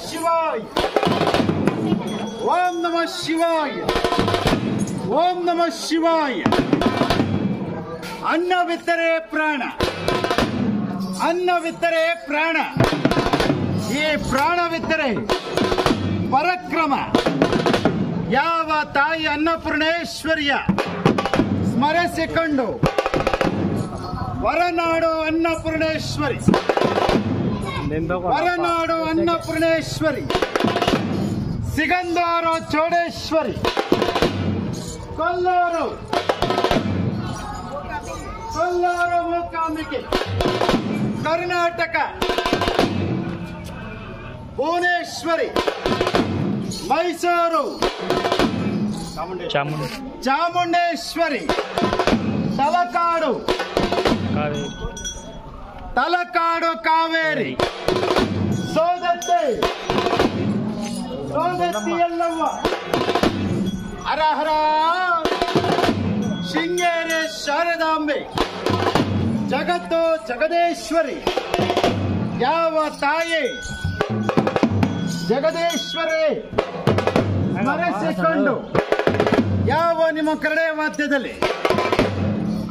ಶಿವಾಯ. ಓಂ ನಮಃ ಶಿವಾಯ. ಓಂ ನಮಃ ಶಿವಾಯ. ಅನ್ನವಿದ್ದರೆ ಪ್ರಾಣ, ಅನ್ನವಿದ್ದರೆ ಪ್ರಾಣ, ಈ ಪ್ರಾಣವಿದ್ದರೆ ಪರಕ್ರಮ. ಯಾವ ತಾಯಿ ಅನ್ನಪೂರ್ಣೇಶ್ವರಿಯ ಸ್ಮರಿಸಿಕೊಂಡು ಹೊರನಾಡು ಅನ್ನಪೂರ್ಣೇಶ್ವರಿ, ಹೊರನಾಡು ಅನ್ನಪೂರ್ಣೇಶ್ವರಿ, ಸಿಗಂದೂರು ಚೌಡೇಶ್ವರಿ, ಕೊಲ್ಲೂರು ಮೂಕಾಂಬಿಕೆ, ಕರ್ನಾಟಕ ಭುವನೇಶ್ವರಿ, ಮೈಸೂರು ಚಾಮುಂಡೇಶ್ವರಿ, ತಲಕಾಡು ಕಾವೇರಿ, ಸೋದತ್ತಿ ಎಲ್ಲವ್ವ, ಹರಹರ ಶೃಂಗೇರಿ ಶಾರದಾಂಬೆ, ಜಗತ್ತು ಜಗದೇಶ್ವರಿ. ಯಾವ ತಾಯಿ ಜಗದೇಶ್ವರಿ ಸ್ಮರಿಸಿಕೊಂಡು ಯಾವ ನಿಮ್ಮ ಕರಡೆ ವಾದ್ಯದಲ್ಲಿ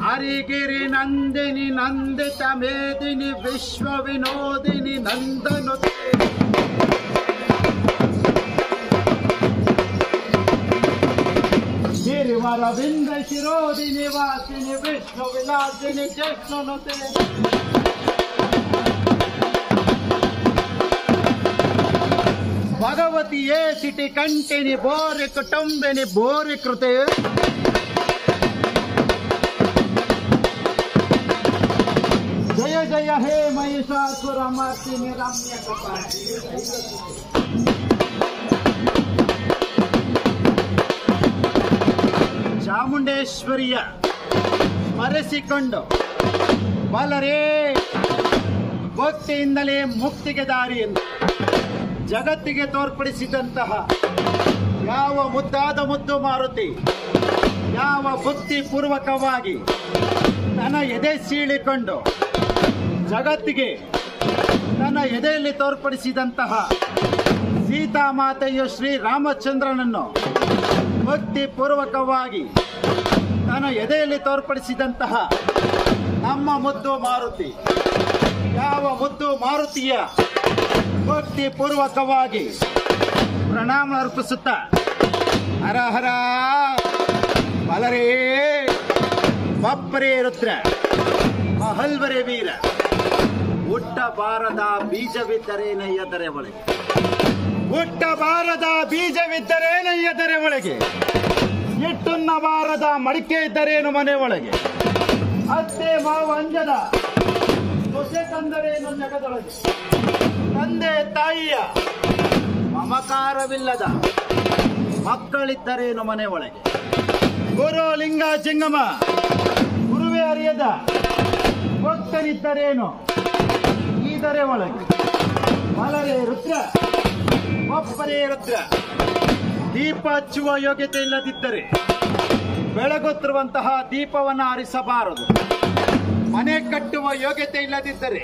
ಹರಿಗಿರಿ ನಂದಿನಿ ನಂದಿತ ಮೇದಿನಿ ವಿಶ್ವ ವಿನೋದಿನಿ ನಂದನುತೆ, ಗಿರಿವರವಿಂದ ಶಿರೋದಿನಿ ವಾಸಿನಿ ವಿಶ್ವ ವಿಲಾಸಿನಿ ಜಷ್ಣುನುತೆ. ಭಗವತಿಯೇ ಸಿಟಿ ಕಂಟಿನಿ ಬೋರಿ ಕುಟುಂಬಿನಿ ಬೋರಿ ಕೃತೆ, ಜಯ ಜಯ ಹೇ ಮಹಿಷಾಸುರ ಮರ್ದಿನಿ ರಮ್ಯ ಕಪಾಟಿ. ಚಾಮುಂಡೇಶ್ವರಿಯ ಸ್ಮರಿಸಿಕೊಂಡು ಬಲರೇ ಭಕ್ತಿಯಿಂದಲೇ ಮುಕ್ತಿಗೆ ದಾರಿಯನ್ನು ಜಗತ್ತಿಗೆ ತೋರ್ಪಡಿಸಿದಂತಹ ಯಾವ ಮುದ್ದಾದ ಮುದ್ದು ಮಾರುತಿ, ಯಾವ ಬುದ್ಧಿಪೂರ್ವಕವಾಗಿ ತನ್ನ ಎದೆ ಸೀಳಿಕೊಂಡು ಜಗತ್ತಿಗೆ ತನ್ನ ಎದೆಯಲ್ಲಿ ತೋರ್ಪಡಿಸಿದಂತಹ ಸೀತಾಮಾತೆಯು ಶ್ರೀರಾಮಚಂದ್ರನನ್ನು ಭಕ್ತಿಪೂರ್ವಕವಾಗಿ ತನ್ನ ಎದೆಯಲ್ಲಿ ತೋರ್ಪಡಿಸಿದಂತಹ ನಮ್ಮ ಮುದ್ದು ಮಾರುತಿ, ಯಾವ ಮುದ್ದು ಮಾರುತಿಯ ಭಕ್ತಿ ಪೂರ್ವಕವಾಗಿ ಪ್ರಣಾಮ ಅರ್ಪಿಸುತ್ತ ಹರ ಹರ ಬಲರೇ ಬಪ್ಪರೇ ರುದ್ರ ಮಹಲ್ವರೇ ವೀರ, ಹುಟ್ಟಬಾರದ ಬೀಜವಿದ್ದರೇನೆಯ್ಯದರೆ ಒಳಗೆ, ಹುಟ್ಟಬಾರದ ಬೀಜವಿದ್ದರೇನೆಯ್ಯದರೆ ಒಳಗೆ, ಇಟ್ಟುನ್ನಬಾರದ ಮಡಿಕೆ ಇದ್ದರೇನು ಮನೆ ಒಳಗೆ, ಅತ್ತೆ ಮಾವ ಅಂಜದ ಸೊಸೆ ತಂದರೇನು ಜಗದೊಳಗೆ, ತಂದೆ ತಾಯಿಯ ಮಮಕಾರವಿಲ್ಲದ ಮಕ್ಕಳಿದ್ದರೇನು ಮನೆ ಒಳಗೆ, ಗುರು ಲಿಂಗ ಜಂಗಮ ಗುರುವೇ ಅರಿಯದ ಭಕ್ತನಿದ್ದರೇನು ಈದರೆ ಒಳಗೆ. ಬಲರೇ ರುದ್ರ ಒಪ್ಪರೇ ರುದ್ರ, ದೀಪ ಹಚ್ಚುವ ಯೋಗ್ಯತೆ ಇಲ್ಲದಿದ್ದರೆ ಬೆಳಗುತ್ತಿರುವಂತಹ ದೀಪವನ್ನು ಆರಿಸಬಾರದು. ಮನೆ ಕಟ್ಟುವ ಯೋಗ್ಯತೆ ಇಲ್ಲದಿದ್ದರೆ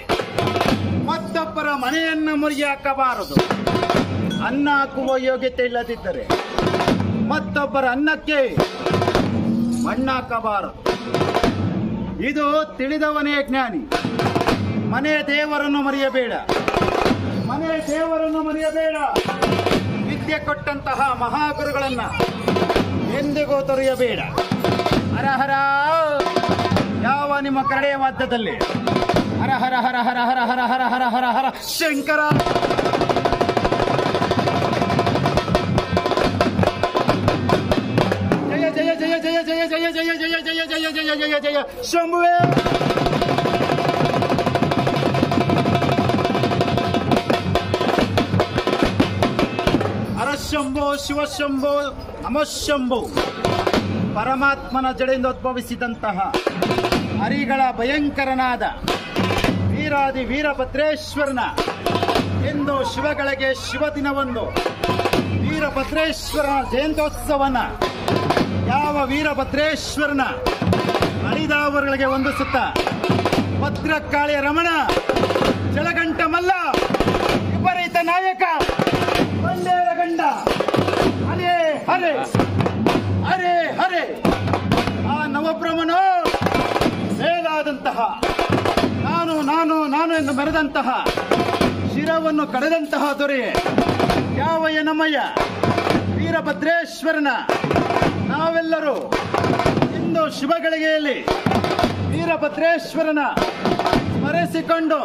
ಮತ್ತೊಬ್ಬರ ಮನೆಯನ್ನು ಮುರಿಯಾಕಬಾರದು. ಅನ್ನ ಹಾಕುವ ಯೋಗ್ಯತೆ ಇಲ್ಲದಿದ್ದರೆ ಮತ್ತೊಬ್ಬರ ಅನ್ನಕ್ಕೆ ಮಣ್ಣಾಕಬಾರದು. ಇದು ತಿಳಿದವನೇ ಜ್ಞಾನಿ. ಮನೆ ದೇವರನ್ನು ಮರೆಯಬೇಡ, ಮನೆ ದೇವರನ್ನು ಮರೆಯಬೇಡ. ವಿದ್ಯೆ ಕೊಟ್ಟಂತಹ ಮಹಾಗುರುಗಳನ್ನ ಎಂದಿಗೂ ತೊರೆಯಬೇಡ. ಹರ ಹರ ಯಾವ ನಿಮ್ಮ ಕರಡೆಯ ವಾದ್ಯದಲ್ಲಿ ಹರ ಹರ ಹರ ಹರ ಹರ ಹರ ಹರ ಹರ ಹರ ಹರ ಶಂಕರ. ಜಯ ಜಯ ಜಯ ಜಯ ಜಯ ಜಯ ಜಯ ಜಯ ಜಯ ಜಯ ಜಯ ಜಯ ಜಯ ಶಂಭುವೇ. ಹರಶಂಭೋ ಶಿವಶಂಭೋ ನಮಃಶಂಭೋ. ಪರಮಾತ್ಮನ ಜಡೆಯಿಂದ ಉದ್ಭವಿಸಿದಂತಹ ಹರಿಗಳ ಭಯಂಕರನಾದ ವೀರಾದಿ ವೀರಭದ್ರೇಶ್ವರನ ಎಂದು ಶಿವಗಳಿಗೆ ಶಿವ ದಿನವೊಂದು ವೀರಭದ್ರೇಶ್ವರನ ಜಯಂತ್ಯೋತ್ಸವನ ಯಾವ ವೀರಭದ್ರೇಶ್ವರನ ಅಳಿದಾವರುಗಳಿಗೆ ವಂದಿಸುತ್ತ ಭದ್ರಕಾಳಿಯ ರಮಣ, ಜಲಗಂಟ ಮಲ್ಲ, ವಿಪರೀತ ನಾಯಕ ಬಂಡೇರ ಗಂಡ ಹರೇ ಹರೇ ಹರೇ ಹರೇ. ಆ ನವಬ್ರಹ್ಮನು ಮೇಲಾದಂತಹ ನಾನು ನಾನು ನಾನು ಎಂದು ಮೆರೆದಂತಹ ಶಿರವನ್ನು ಕಡೆದಂತಹ ದೊರೆಯೇ ಯಾವಯ್ಯ ನಮ್ಮಯ್ಯ ವೀರಭದ್ರೇಶ್ವರನ ನಾವೆಲ್ಲರೂ ಇಂದು ಶುಭಗಳಿಗೆಯಲ್ಲಿ ವೀರಭದ್ರೇಶ್ವರನ ಸ್ಮರಿಸಿಕೊಂಡು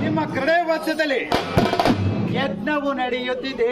ನಿಮ್ಮ ಕ್ರೀಡೆ ವಾದ್ಯದಲ್ಲಿ ಯಜ್ಞವು ನಡೆಯುತ್ತಿದೆ.